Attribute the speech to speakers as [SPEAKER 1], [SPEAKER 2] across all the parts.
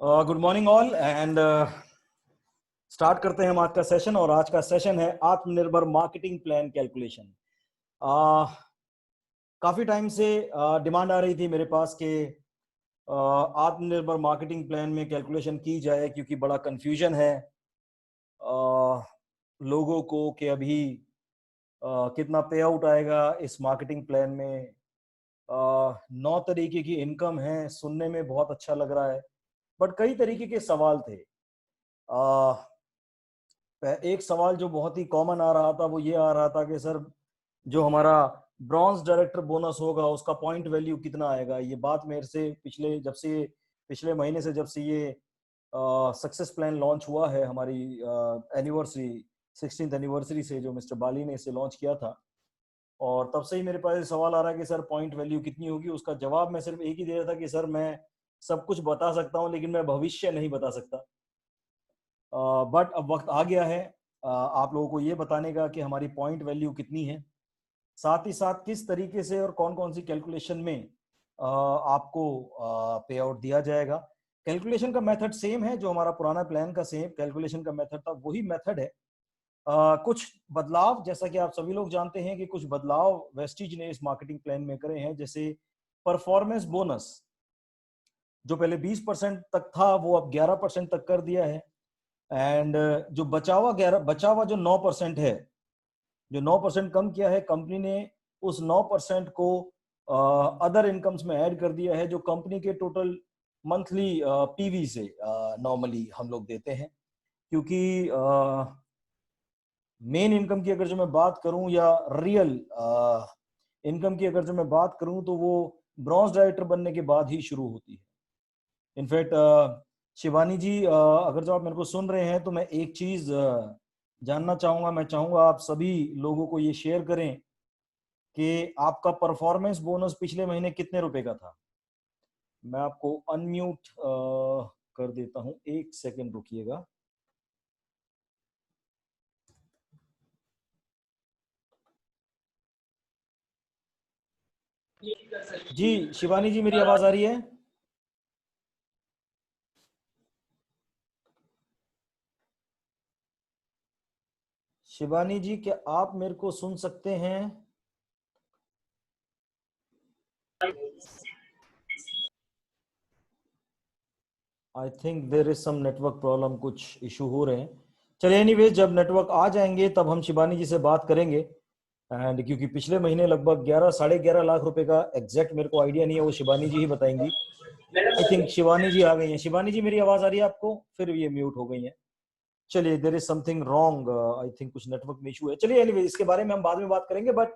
[SPEAKER 1] Good morning all and start करते हैं हम आज का सेशन। और आज का सेशन है आत्मनिर्भर मार्केटिंग प्लान कैलकुलेशन। काफी टाइम से डिमांड आ रही थी मेरे पास कि आत्मनिर्भर मार्केटिंग प्लान में कैलकुलेशन की जाए, क्योंकि बड़ा कंफ्यूजन है लोगों को कि अभी कितना पे आउट आएगा इस मार्केटिंग प्लान में। 9 तरीके की इनकम है, सुनने में बहुत अच्छा लग रहा है, बट कई तरीके के सवाल थे। एक सवाल जो बहुत ही कॉमन आ रहा था वो ये आ रहा था कि सर, जो हमारा ब्रॉन्ज डायरेक्टर बोनस होगा उसका पॉइंट वैल्यू कितना आएगा। ये बात मेरे से पिछले महीने से जब से ये सक्सेस प्लान लॉन्च हुआ है, हमारी एनिवर्सरी 16th एनिवर्सरी से जो मिस्टर बाली ने इसे लॉन्च किया था, और तब से ही मेरे पास ये सवाल आ रहा है कि सर पॉइंट वैल्यू कितनी होगी। उसका जवाब मैं सिर्फ एक ही दे रहा था कि सर मैं सब कुछ बता सकता हूँ लेकिन मैं भविष्य नहीं बता सकता। बट अब वक्त आ गया है आप लोगों को ये बताने का कि हमारी पॉइंट वैल्यू कितनी है, साथ ही साथ किस तरीके से और कौन कौन सी कैलकुलेशन में आपको पे आउट दिया जाएगा। कैलकुलेशन का मेथड सेम है, जो हमारा पुराना प्लान का सेम कैलकुलेशन का मेथड था वही मेथड है। कुछ बदलाव, जैसा कि आप सभी लोग जानते हैं कि कुछ बदलाव वेस्टिज ने इस मार्केटिंग प्लान में करे हैं। जैसे परफॉर्मेंस बोनस जो पहले 20% तक था वो अब 11% तक कर दिया है। एंड जो बचा हुआ जो 9% है, जो 9% कम किया है कंपनी ने, उस 9% को अदर इनकम्स में ऐड कर दिया है, जो कंपनी के टोटल मंथली पीवी से नॉर्मली हम लोग देते हैं। क्योंकि मेन इनकम की अगर जो मैं बात करूं या रियल इनकम की अगर जो मैं बात करूं तो वो ब्रॉन्ज डायरेक्टर बनने के बाद ही शुरू होती है। इनफैक्ट शिवानी जी, अगर जो आप मेरे को सुन रहे हैं तो मैं एक चीज जानना चाहूंगा, मैं चाहूंगा आप सभी लोगों को ये शेयर करें कि आपका परफॉर्मेंस बोनस पिछले महीने कितने रुपए का था। मैं आपको अनम्यूट कर देता हूं, एक सेकंड रुकिएगा। जी शिवानी जी, मेरी आवाज आ रही है? शिवानी जी, क्या आप मेरे को सुन सकते हैं? I think there is some network problem, कुछ इशू हो रहे हैं। चलिए एनीवेज, जब नेटवर्क आ जाएंगे तब हम शिवानी जी से बात करेंगे। एंड क्योंकि पिछले महीने लगभग 11 साढ़े 11 लाख रुपए का एग्जैक्ट मेरे को आइडिया नहीं है, वो शिवानी जी ही बताएंगी। आई थिंक शिवानी जी आ गई हैं। शिवानी जी, मेरी आवाज आ रही है आपको? फिर ये म्यूट हो गई है। चलिए, there is something wrong, I think कुछ नेटवर्क में इशू है। चलिए एनीवे, इसके बारे में हम बाद में बात करेंगे। बट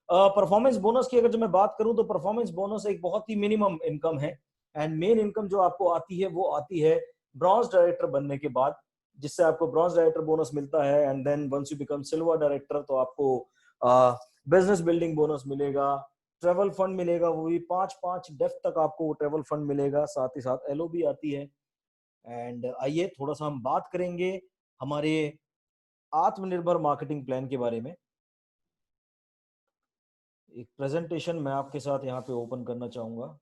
[SPEAKER 1] परफॉर्मेंस बोनस की अगर जो मैं बात करूं तो परफॉर्मेंस बोनस एक बहुत ही मिनिमम इनकम है। एंड मेन इनकम जो आपको आती है वो आती है ब्रॉन्ज डायरेक्टर बनने के बाद, जिससे आपको ब्रॉन्ज डायरेक्टर बोनस मिलता है। And then once you become silver director तो आपको बिजनेस बिल्डिंग बोनस मिलेगा, ट्रेवल फंड मिलेगा, वो भी 5-5 डेफ तक आपको ट्रेवल फंड मिलेगा, साथ ही साथ एलओबी आती है। एंड आइए थोड़ा सा हम बात करेंगे हमारे आत्मनिर्भर मार्केटिंग प्लान के बारे में। एक प्रेजेंटेशन मैं आपके साथ यहाँ पे ओपन करना चाहूंगा।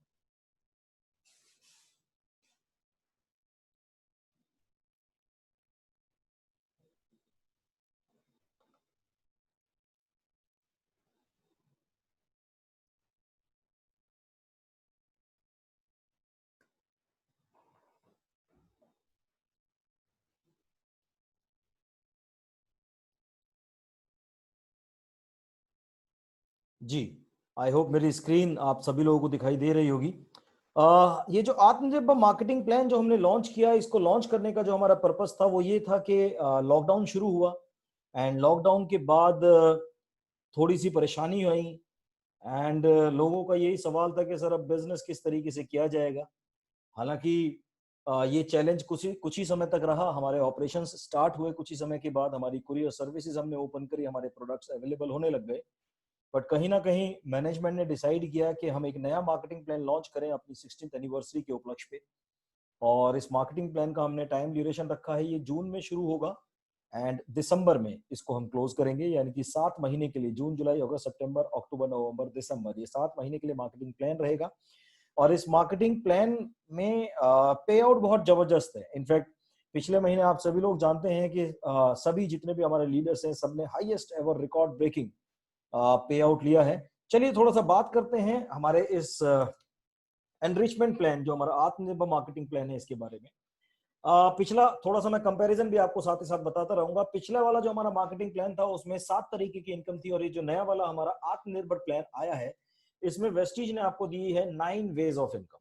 [SPEAKER 1] जी, आई होप मेरी स्क्रीन आप सभी लोगों को दिखाई दे रही होगी। ये जो आत्मनिर्भर मार्केटिंग प्लान जो हमने लॉन्च किया, इसको लॉन्च करने का जो हमारा पर्पस था वो ये था कि लॉकडाउन शुरू हुआ। एंड लॉकडाउन के बाद थोड़ी सी परेशानी आई। एंड लोगों का यही सवाल था कि सर अब बिजनेस किस तरीके से किया जाएगा। हालांकि ये चैलेंज कुछ ही समय तक रहा। हमारे ऑपरेशंस स्टार्ट हुए, कुछ ही समय के बाद हमारी कुरियर सर्विसेज हमने ओपन करी, हमारे प्रोडक्ट्स अवेलेबल होने लग गए। बट कहीं ना कहीं मैनेजमेंट ने डिसाइड किया कि हम एक नया मार्केटिंग प्लान लॉन्च करें अपनी 16th एनिवर्सरी के उपलक्ष्य पे। और इस मार्केटिंग प्लान का हमने टाइम ड्यूरेशन रखा है, ये जून में शुरू होगा एंड दिसंबर में इसको हम क्लोज करेंगे। यानी कि 7 महीने के लिए, जून जुलाई अगस्त सितंबर अक्टूबर नवंबर दिसंबर, ये 7 महीने के लिए मार्केटिंग प्लान रहेगा। और इस मार्केटिंग प्लान में पे आउट बहुत जबरदस्त है। इनफैक्ट पिछले महीने आप सभी लोग जानते हैं कि सभी जितने भी हमारे लीडर्स हैं सबने हाईएस्ट एवर रिकॉर्ड ब्रेकिंग पे आउट लिया है। चलिए थोड़ा सा बात करते हैं हमारे इस एनरिचमेंट प्लान, जो हमारा आत्मनिर्भर मार्केटिंग प्लान है, इसके बारे में। पिछला थोड़ा सा मैं कंपैरिजन भी आपको साथ ही साथ बताता रहूंगा। पिछला वाला जो हमारा मार्केटिंग प्लान था उसमें 7 तरीके की इनकम थी, और ये जो नया वाला हमारा आत्मनिर्भर प्लान आया है इसमें वेस्टीज ने आपको दी है 9 वेज ऑफ इनकम।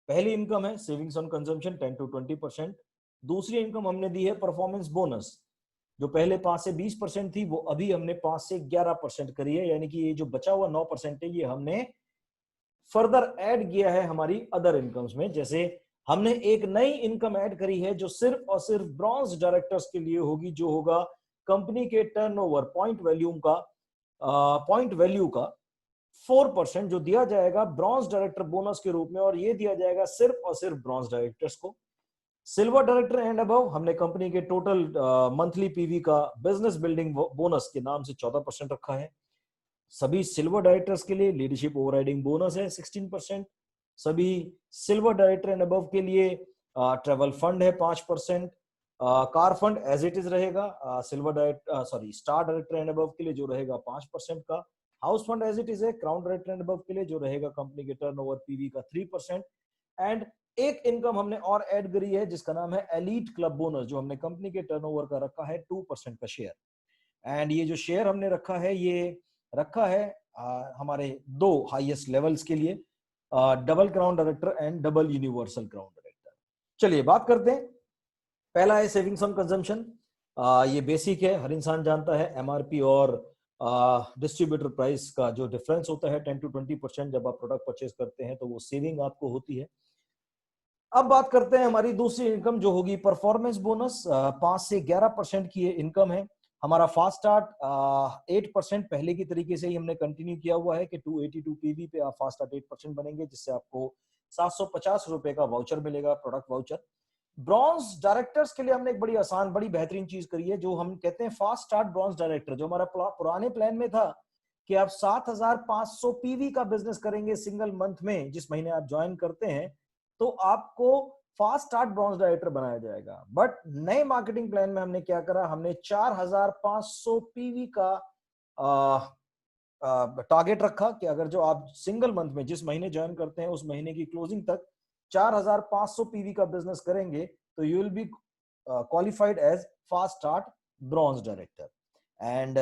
[SPEAKER 1] पहली इनकम है सेविंग्स ऑन कंजम्पशन 10 to 20%। दूसरी इनकम हमने दी है परफॉर्मेंस बोनस, जो पहले 5 से 20% थी वो अभी हमने 5 से 11% करी है, यानी कि ये जो बचा हुआ 9% है ये हमने फर्दर ऐड किया है हमारी अदर इनकम्स में। जैसे हमने एक नई इनकम ऐड करी है जो सिर्फ और सिर्फ ब्रॉन्ज डायरेक्टर्स के लिए होगी, जो होगा कंपनी के टर्नओवर पॉइंट वैल्यू का 4% जो दिया जाएगा ब्रॉन्ज डायरेक्टर बोनस के रूप में, और ये दिया जाएगा सिर्फ और सिर्फ ब्रॉन्ज डायरेक्टर्स को। सिल्वर डायरेक्टर एंड अबव हमने कंपनी के टोटल मंथली पीवी का बिजनेस बिल्डिंग बोनस के नाम से 14% रखा है। सभी सिल्वर डायरेक्टर्स के लिए लीडरशिप ओवरराइडिंग बोनस है 16%। सभी सिल्वर डायरेक्टर एंड अबव के लिए ट्रेवल फंड है 5%। Car fund as it is रहेगा। स्टार डायरेक्टर एंड अबव के लिए जो रहेगा 5% का। House fund as it is है क्राउन डायरेक्टर एंड अबव के लिए, जो रहेगा कंपनी के टर्नओवर पीवी का 3%। एंड एक इनकम हमने और ऐड करी है जिसका नाम है एलीट क्लब बोनस, जो हमने कंपनी के टर्नओवर का रखा है 2% का शेयर। एंड ये जो शेयर हमने रखा है ये रखा है हमारे 2 हाईएस्ट लेवल्स के लिए, double crown director and double universal crown director. चलिए बात करते हैं। पहला है सेविंग्स ऑन कंजम्पशन। ये बेसिक है, हर इंसान जानता है। एमआरपी और डिस्ट्रीब्यूटर प्राइस का जो डिफरेंस होता है 10 to 20% जब आप प्रोडक्ट परचेज करते हैं तो वो सेविंग आपको होती है। अब बात करते हैं हमारी दूसरी इनकम जो होगी परफॉर्मेंस बोनस। 5 से 11% की इनकम है। हमारा फास्ट स्टार्ट 8% पहले की तरीके से ही हमने कंटिन्यू किया हुआ है कि 282 पीवी पे आप फास्ट स्टार्ट 8% बनेंगे, जिससे आपको 750 रुपए का वाउचर मिलेगा, प्रोडक्ट वाउचर। ब्रॉन्ज डायरेक्टर्स के लिए हमने एक बड़ी आसान बड़ी बेहतरीन चीज करी है, जो हम कहते हैं फास्ट स्टार्ट ब्रॉन्ज डायरेक्टर। जो हमारा पुराने प्लान में था कि आप 7500 पीवी का बिजनेस करेंगे सिंगल मंथ में, जिस महीने आप ज्वाइन करते हैं तो आपको फास्ट स्टार्ट ब्रॉन्ज डायरेक्टर बनाया जाएगा। बट नए मार्केटिंग प्लान में हमने क्या करा, हमने 4500 पीवी का टारगेट रखा कि अगर जो आप सिंगल मंथ में जिस महीने ज्वाइन करते हैं उस महीने की क्लोजिंग तक 4500 पीवी का बिजनेस करेंगे तो you will be qualified as fast start bronze director. And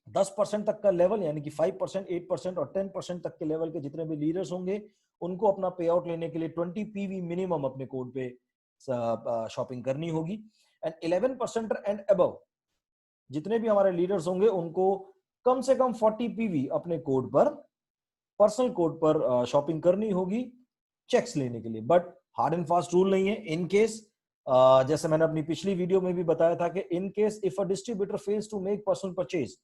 [SPEAKER 1] 10% तक का लेवल, यानी कि 5%, 8% और 10% तक के लेवल के जितने भी लीडर्स होंगे उनको अपना पे आउट लेने के लिए 20 पीवी मिनिमम अपने कोड पे शॉपिंग करनी होगी। एंड 11% एंड अबव जितने भी हमारे लीडर्स होंगे उनको कम से कम 40 पीवी अपने कोड पर, पर्सनल कोड पर शॉपिंग करनी होगी चेक्स लेने के लिए। But hard and fast rule नहीं है। इन केस जैसे मैंने अपनी पिछली वीडियो में भी बताया था कि in case if a distributor fails to make personal purchase,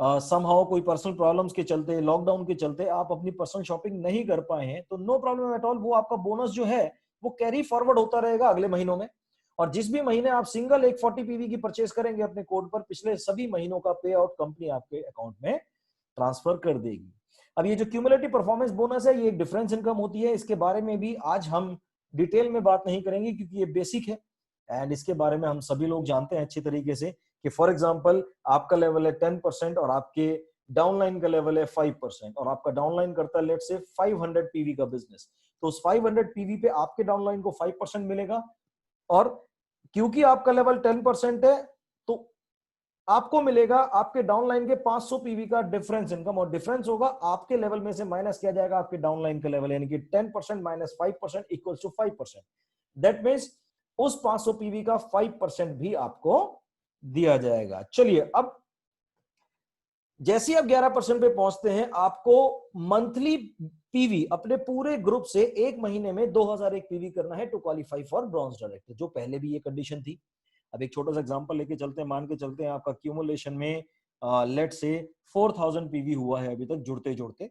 [SPEAKER 1] somehow कोई पर्सनल प्रॉब्लम्स के चलते, लॉकडाउन के चलते आप अपनी पर्सनल शॉपिंग नहीं कर पाए हैं, तो नो प्रॉब्लम एट ऑल, वो आपका बोनस जो है वो कैरी फॉरवर्ड होता रहेगा अगले महीनों में। और जिस भी महीने आप सिंगल एक 40 पीवी की परचेज करेंगे अपने कोड पर, पिछले सभी महीनों का पे आउट कंपनी आपके अकाउंट में ट्रांसफर कर देगी। अब ये जो क्यूमुलेटिव परफॉर्मेंस बोनस है ये एक डिफरेंस इनकम होती है। इसके बारे में भी आज हम डिटेल में बात नहीं करेंगे क्योंकि ये बेसिक है एंड इसके बारे में हम सभी लोग जानते हैं अच्छी तरीके से कि फॉर एग्जांपल आपका लेवल है 10% और आपके डाउनलाइन का लेवल है 5% और आपका डाउनलाइन करता है लेट से 500 पीवी का बिजनेस, तो उस 500 पीवी पे आपके डाउनलाइन को 5% मिलेगा। और क्योंकि आपका लेवल 10% है तो आपको मिलेगा आपके डाउनलाइन के 500 पीवी का डिफरेंस इनकम, और डिफरेंस होगा आपके लेवल में से माइनस किया जाएगा आपके डाउनलाइन का लेवल, यानी कि 10% minus 5% equals to 5%। That means उस 500 पीवी का 5% भी आपको दिया जाएगा। चलिए अब जैसे आप 11% पे पहुंचते हैं आपको मंथली पीवी अपने पूरे ग्रुप से एक महीने में 2001 पीवी करना है to qualify for bronze director, जो पहले भी ये कंडीशन थी। अब एक छोटा सा एग्जांपल लेके चलते हैं, मान के चलते हैं आपका क्यूमुलेशन में लेट से 4000 पीवी हुआ है अभी तक जुड़ते जुड़ते,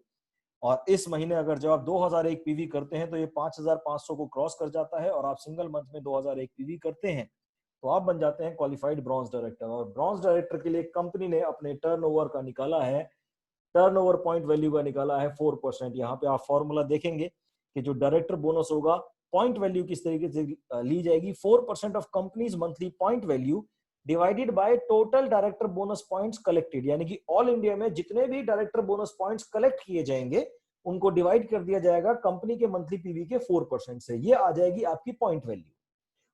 [SPEAKER 1] और इस महीने अगर जब आप 2001 पीवी करते हैं तो ये 5500 को क्रॉस कर जाता है, और आप सिंगल मंथ में 2001 पीवी करते हैं तो आप बन जाते हैं क्वालिफाइड ब्रॉन्ज डायरेक्टर। और ब्रॉन्ज डायरेक्टर के लिए कंपनी ने अपने टर्नओवर का निकाला है टर्नओवर पॉइंट वैल्यू का निकाला है 4%। यहाँ पे आप फॉर्मूला देखेंगे कि जो डायरेक्टर बोनस होगा, पॉइंट वैल्यू किस तरीके से ली जाएगी, 4% of companies monthly point value divided by total director bonus points collected, यानी कि ऑल इंडिया में जितने भी डायरेक्टर बोनस पॉइंट्स कलेक्ट किए जाएंगे उनको डिवाइड कर दिया जाएगा कंपनी के मंथली पीवी के 4% से। ये आ जाएगी आपकी पॉइंट वैल्यू,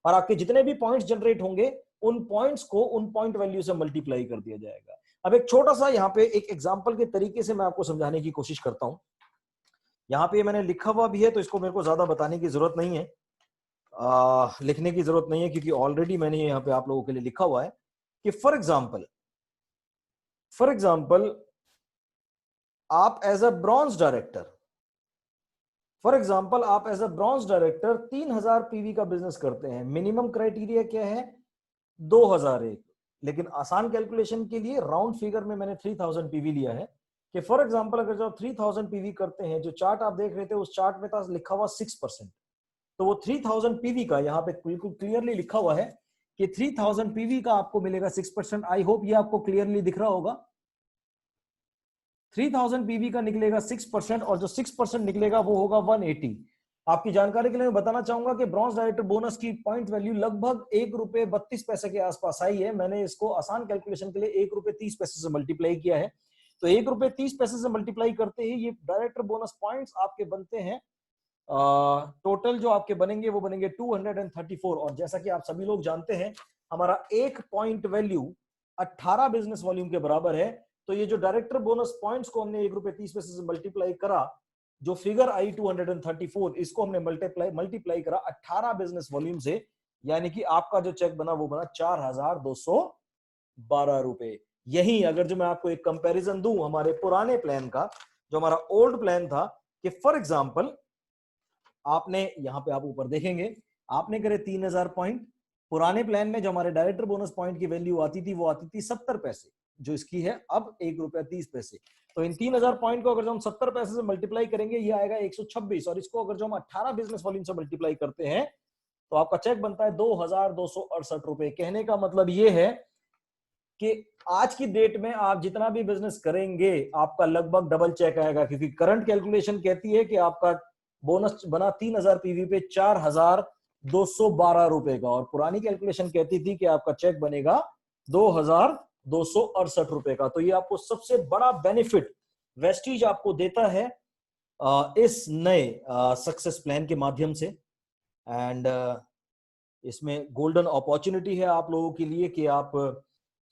[SPEAKER 1] और आपके जितने भी पॉइंट्स जनरेट होंगे उन पॉइंट्स को उन पॉइंट वैल्यू से मल्टीप्लाई कर दिया जाएगा। अब एक छोटा सा यहाँ पे एक एग्जांपल के तरीके से मैं आपको समझाने की कोशिश करता हूं। यहाँ पे मैंने लिखा हुआ भी है तो इसको मेरे को ज्यादा बताने की जरूरत नहीं है, लिखने की जरूरत नहीं है, क्योंकि ऑलरेडी मैंने यहाँ पे आप लोगों के लिए लिखा हुआ है कि फॉर एग्जाम्पल आप as a bronze director, for example आप as a bronze director 3000 PV का बिजनेस करते हैं। मिनिमम क्राइटेरिया क्या है, 2001, लेकिन आसान कैलकुलेशन के लिए राउंड फिगर में मैंने 3000 पीवी लिया है कि फॉर एग्जांपल अगर जो 3000 पीवी करते हैं, जो चार्ट आप देख रहे थे उस चार्ट में था लिखा हुआ 6%, तो वो 3000 पीवी का यहाँ पे बिल्कुल क्लियरली लिखा हुआ है कि 3000 पीवी का आपको मिलेगा 6%। आई होप ये आपको क्लियरली दिख रहा होगा। 3000 पीवी का निकलेगा 6%, और जो 6% निकलेगा वो होगा 180। आपकी जानकारी के लिए मैं बताना चाहूंगा कि ब्रॉन्ज डायरेक्टर बोनस की पॉइंट वैल्यू लगभग ₹1.32 के आसपास आई है। मैंने इसको आसान कैलकुलेशन के लिए ₹1.30 से मल्टीप्लाई किया है, तो ₹1.30 से मल्टीप्लाई करते ही ये डायरेक्टर बोनस पॉइंट्स आपके बनते हैं, टोटल जो आपके बनेंगे वो बनेंगे 234। और जैसा कि आप सभी लोग जानते हैं हमारा एक पॉइंट वैल्यू 18 बिजनेस वॉल्यूम के बराबर है। तो ये जो डायरेक्टर बोनस पॉइंट्स को हमने ₹1.30 से मल्टीप्लाई करा, जो फिगर आई 234, इसको हमने मल्टीप्लाई करा 18 बिजनेस वॉल्यूम से, यानी कि आपका जो चेक बना वो बना ₹4212। यही अगर जो मैं आपको एक कंपैरिजन दूं हमारे पुराने प्लान का, जो हमारा ओल्ड प्लान था, कि फॉर एग्जांपल आपने यहाँ पे आप ऊपर देखेंगे आपने करे 3000 पॉइंट, पुराने प्लान में जो हमारे डायरेक्टर बोनस पॉइंट की वैल्यू आती थी वो आती थी 70 पैसे, जो इसकी है अब ₹1.30। तो इन 3000 पॉइंट को अगर जो हम 70 पैसे से मल्टीप्लाई करेंगे ये आएगा 126, और इसको अगर जो हम 18 बिजनेस वॉल्यूम से मल्टीप्लाई करते हैं तो आपका चेक बनता है ₹2268। कहने का मतलब ये है कि आज की डेट में आप जितना भी बिजनेस करेंगे आपका लगभग डबल चेक आएगा, क्योंकि करंट कैलकुलेशन कहती है कि आपका बोनस बना 3000 पीवी पे ₹4212 का, और पुरानी कैलकुलेशन कहती थी कि आपका चेक बनेगा ₹2268 का। तो ये आपको सबसे बड़ा बेनिफिट वेस्टीज आपको देता है इस नए सक्सेस प्लान के माध्यम से। एंड इसमें गोल्डन अपॉर्चुनिटी है आप लोगों के लिए कि आप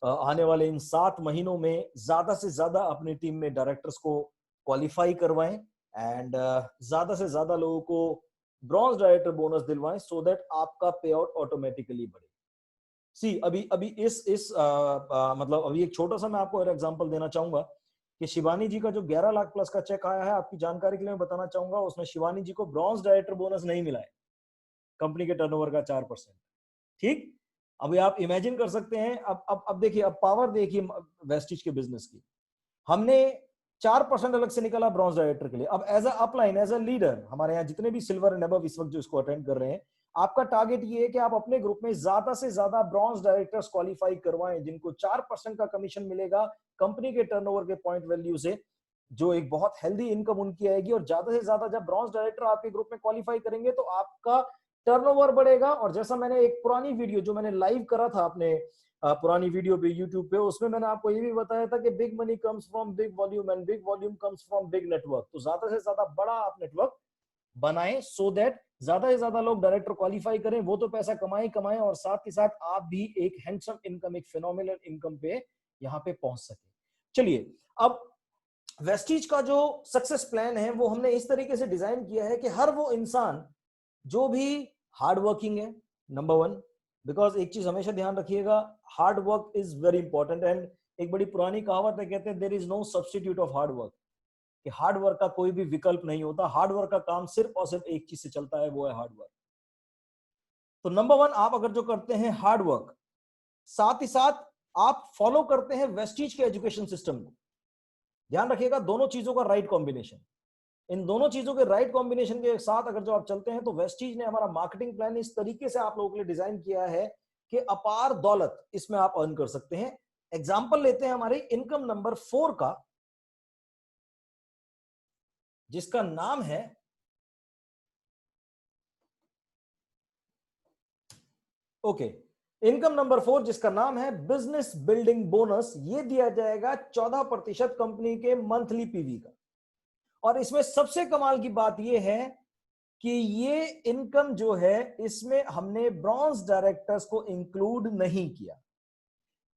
[SPEAKER 1] आने वाले इन 7 महीनों में ज्यादा से ज्यादा अपनी टीम में डायरेक्टर्स को क्वालिफाई करवाएं, एंड ज्यादा से ज्यादा लोगों को ब्रॉन्ज डायरेक्टर बोनस दिलवाएं, सो दैट आपका पे आउट ऑटोमेटिकली बढ़े। सी अभी अभी मतलब अभी एक छोटा सा मैं आपको एग्जांपल देना चाहूंगा कि शिवानी जी का जो 11 लाख प्लस का चेक आया है, आपकी जानकारी के लिए मैं बताना चाहूंगा उसमें शिवानी जी को ब्रॉन्ज डायरेक्टर बोनस नहीं मिला है, कंपनी के टर्नओवर का 4%। ठीक, अभी आप इमेजिन कर सकते हैं। अब देखिए, अब पावर देखिए वेस्टिज के बिजनेस की, हमने 4% अलग से निकाला ब्रॉन्ज डायरेक्टर के लिए। अब as a upline, as a leader, हमारे यहाँ जितने भी सिल्वर एंड अबव इस वक्त जो इसको अटेंड कर रहे हैं, आपका टारगेट ये है कि आप अपने ग्रुप में ज्यादा से ज्यादा ब्रॉन्ज डायरेक्टर्स क्वालिफाई करवाएं, जिनको 4% का कमीशन मिलेगा कंपनी के टर्नओवर के पॉइंट वैल्यू से, जो एक बहुत हेल्दी इनकम उनकी आएगी। और ज्यादा से ज्यादा जब ब्रॉन्ज डायरेक्टर आपके ग्रुप में क्वालिफाई करेंगे तो आपका टर्नओवर बढ़ेगा। और जैसा मैंने एक पुरानी वीडियो जो मैंने लाइव करा था अपने पुरानी वीडियो पे यूट्यूब पे, उसमें मैंने आपको ये भी बताया था कि big money comes from big volume and big volume comes from big network. तो ज्यादा से ज्यादा बड़ा आप नेटवर्क बनाएं, सो दैट ज्यादा से ज्यादा लोग डायरेक्टर क्वालिफाई करें, वो तो पैसा कमाएं और साथ के साथ आप भी एक हैंडसम इनकम, एक फिनोमिनल इनकम पे यहाँ पे पहुंच सके। चलिए, अब वेस्टीज का जो सक्सेस प्लान है वो हमने इस तरीके से डिजाइन किया है कि हर वो इंसान जो भी हार्ड वर्किंग है, नंबर 1, बिकॉज एक चीज हमेशा ध्यान रखिएगा, hard work is very important. And एक बड़ी पुरानी कहावत है, कहते हैं there is no substitute of hard work, कि हार्ड वर्क का कोई भी विकल्प नहीं होता। हार्ड वर्क का काम सिर्फ और सिर्फ एक चीज से चलता है, वो है हार्ड वर्क। तो नंबर 1, आप अगर जो करते हैं हार्ड वर्क, साथ ही साथ आप फॉलो करते हैं वेस्टीज के एजुकेशन सिस्टम को, ध्यान रखिएगा दोनों चीजों का राइट कॉम्बिनेशन, इन दोनों चीजों के राइट कॉम्बिनेशन के साथ अगर जो आप चलते हैं तो वेस्टीज ने हमारा मार्केटिंग प्लान इस तरीके से आप लोगों के लिए डिजाइन किया है कि अपार दौलत इसमें आप अर्न कर सकते हैं। एग्जांपल लेते हैं हमारे इनकम नंबर 4 का, जिसका नाम है इनकम नंबर 4 जिसका नाम है बिजनेस बिल्डिंग बोनस। ये दिया जाएगा 14% कंपनी के मंथली पीवी का। और इसमें सबसे कमाल की बात यह है कि ये इनकम जो है इसमें हमने ब्रॉन्ज डायरेक्टर्स को इंक्लूड नहीं किया।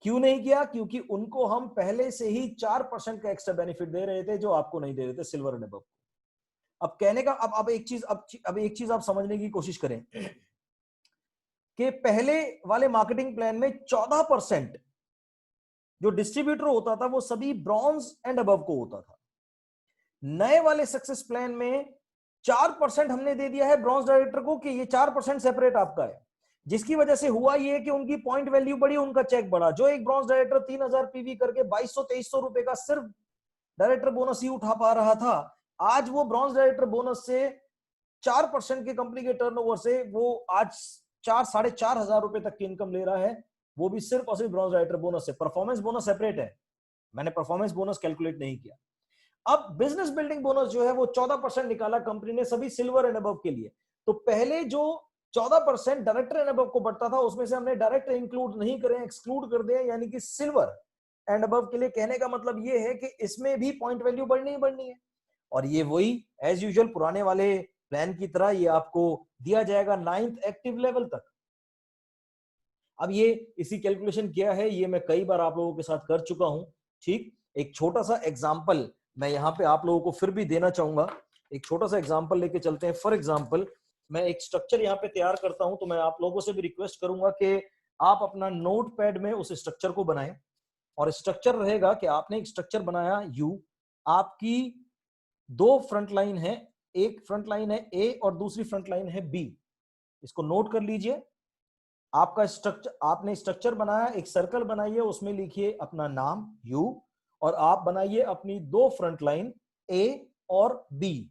[SPEAKER 1] क्यों नहीं किया? क्योंकि उनको हम पहले से ही 4% का एक्स्ट्रा बेनिफिट दे रहे थे जो आपको नहीं दे रहे थे सिल्वर एंड अबव। अब कहने का अब एक चीज आप समझने की कोशिश करें कि पहले वाले मार्केटिंग प्लान में 14% जो डिस्ट्रीब्यूटर होता था वो सभी ब्रॉन्ज एंड अबव को होता था। नए वाले सक्सेस प्लान में 4% हमने दे दिया है ब्रॉन्ज डायरेक्टर को कि ये 4% सेपरेट आपका है, जिसकी वजह से हुआ ये कि उनकी पॉइंट वैल्यू बढ़ी, उनका चेक बढ़ा। जो एक ब्रॉन्ज डायरेक्टर 3000 पीवी करके 2200-2300 रुपए का सिर्फ डायरेक्टर बोनस ही उठा पा रहा था, आज वो ब्रॉन्ज डायरेक्टर बोनस से 4% की कंपनी के टर्नओवर से वो आज 4-4,500 रुपए तक की इनकम ले रहा है, वो भी सिर्फ और सिर्फ ब्रॉन्ज डायरेक्टर बोनस से। परफॉर्मेंस बोनस सेपरेट है, मैंने परफॉर्मेंस बोनस कैलकुलेट नहीं किया। अब बिजनेस बिल्डिंग बोनस जो है वो 14% निकाला कंपनी ने सभी सिल्वर एंड अबव के लिए। तो पहले जो 14% डायरेक्टर एंड अबव को बढ़ता था उसमें से हमने डायरेक्टर इंक्लूड नहीं करें, एक्सक्लूड कर दिए, यानी कि सिल्वर एंड अबव के लिए। कहने का मतलब ये है कि इसमें भी पॉइंट वैल्यू बढ़नी ही बढ़नी है। और ये वही एज यूजुअल पुराने वाले प्लान की तरह ये आपको दिया जाएगा 9th एक्टिव लेवल तक। अब ये इसी कैलकुलेशन किया है, ये मैं कई बार आप लोगों के साथ कर चुका हूं। ठीक, एक छोटा सा एग्जांपल मैं यहाँ पे आप लोगों को फिर भी देना चाहूंगा। एक छोटा सा एग्जांपल लेके चलते हैं। फॉर एग्जांपल मैं एक स्ट्रक्चर यहाँ पे तैयार करता हूं, तो मैं आप लोगों से भी रिक्वेस्ट करूंगा कि आप अपना नोट पैड में उस स्ट्रक्चर को बनाएं। और स्ट्रक्चर रहेगा कि आपने एक स्ट्रक्चर बनाया यू, आपकी दो फ्रंट लाइन है, एक फ्रंट लाइन है ए और दूसरी फ्रंट लाइन है बी। इसको नोट कर लीजिए। आपका स्ट्रक्चर, आपने स्ट्रक्चर बनाया, एक सर्कल बनाइए, उसमें लिखिए अपना नाम यू, और आप बनाइए अपनी दो फ्रंट लाइन ए और बी।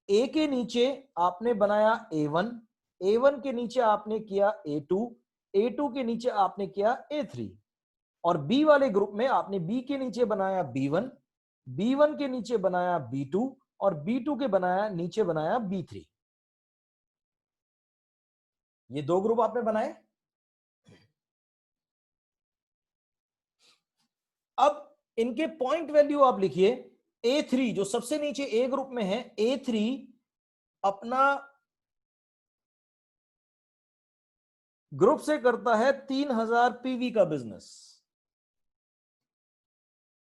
[SPEAKER 1] ए के नीचे आपने बनाया A1, A1 के नीचे आपने किया A2, A2 के नीचे आपने किया A3, और बी वाले ग्रुप में आपने बी के नीचे बनाया B1, B1 के नीचे बनाया B2 और B2 के बनाया नीचे बनाया B3। ये दो ग्रुप आपने बनाए। अब इनके पॉइंट वैल्यू आप लिखिए। A3 जो सबसे नीचे ए ग्रुप में है, A3 अपना ग्रुप से करता है 3000 पीवी का बिजनेस।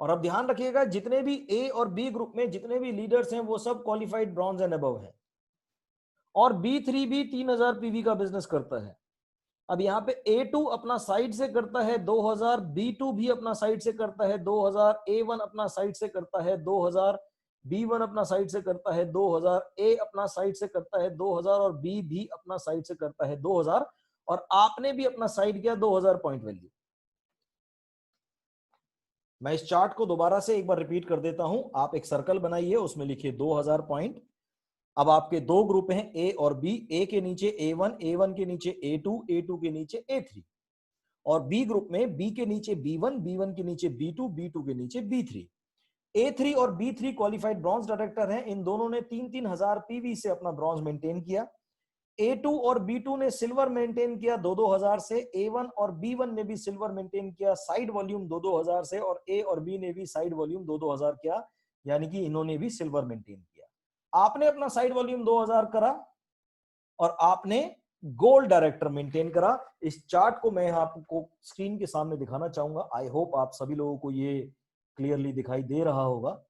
[SPEAKER 1] और अब ध्यान रखिएगा जितने भी ए और बी ग्रुप में जितने भी लीडर्स हैं वो सब क्वालिफाइड ब्रॉन्ज एंड अबव हैं। और B3 भी 3000 पीवी का बिजनेस करता है। अब यहाँ पे A2 अपना साइड से करता है 2000, B2 भी अपना साइड से करता है 2000, A1 अपना साइड से करता है 2000, B1 अपना साइड से करता है 2000, A अपना साइड से करता है 2000 और B भी अपना साइड से करता है 2000, और आपने भी अपना साइड किया 2000 पॉइंट वैल्यू। मैं इस चार्ट को दोबारा से एक बार रिपीट कर देता हूं। आप एक सर्कल बनाइए, उसमें लिखिए 2000 पॉइंट। अब आपके दो ग्रुप हैं ए और बी, ए के नीचे A1, A1 के नीचे A2, A2 के नीचे A3, और बी ग्रुप में बी के नीचे B1, B1 के नीचे B2, B2 के नीचे B3। A3 और B3 क्वालिफाइड ब्रॉन्ज डायरेक्टर हैं। इन दोनों ने 3-3000 पीवी से अपना ब्रॉन्ज मेंटेन किया। A2 और B2 ने सिल्वर मेंटेन किया 2-2000 से। A1 और B1 ने भी सिल्वर मेंटेन किया साइड वॉल्यूम 2-2000 से, और A और B ने भी साइड वॉल्यूम 2-2000 किया, यानी कि इन्होंने भी सिल्वर मेंटेन किया। आपने अपना साइड वॉल्यूम 2000 करा और आपने गोल्ड डायरेक्टर मेंटेन करा। इस चार्ट को मैं आपको स्क्रीन के सामने दिखाना चाहूंगा। आई होप आप सभी लोगों को ये क्लियरली दिखाई दे रहा होगा।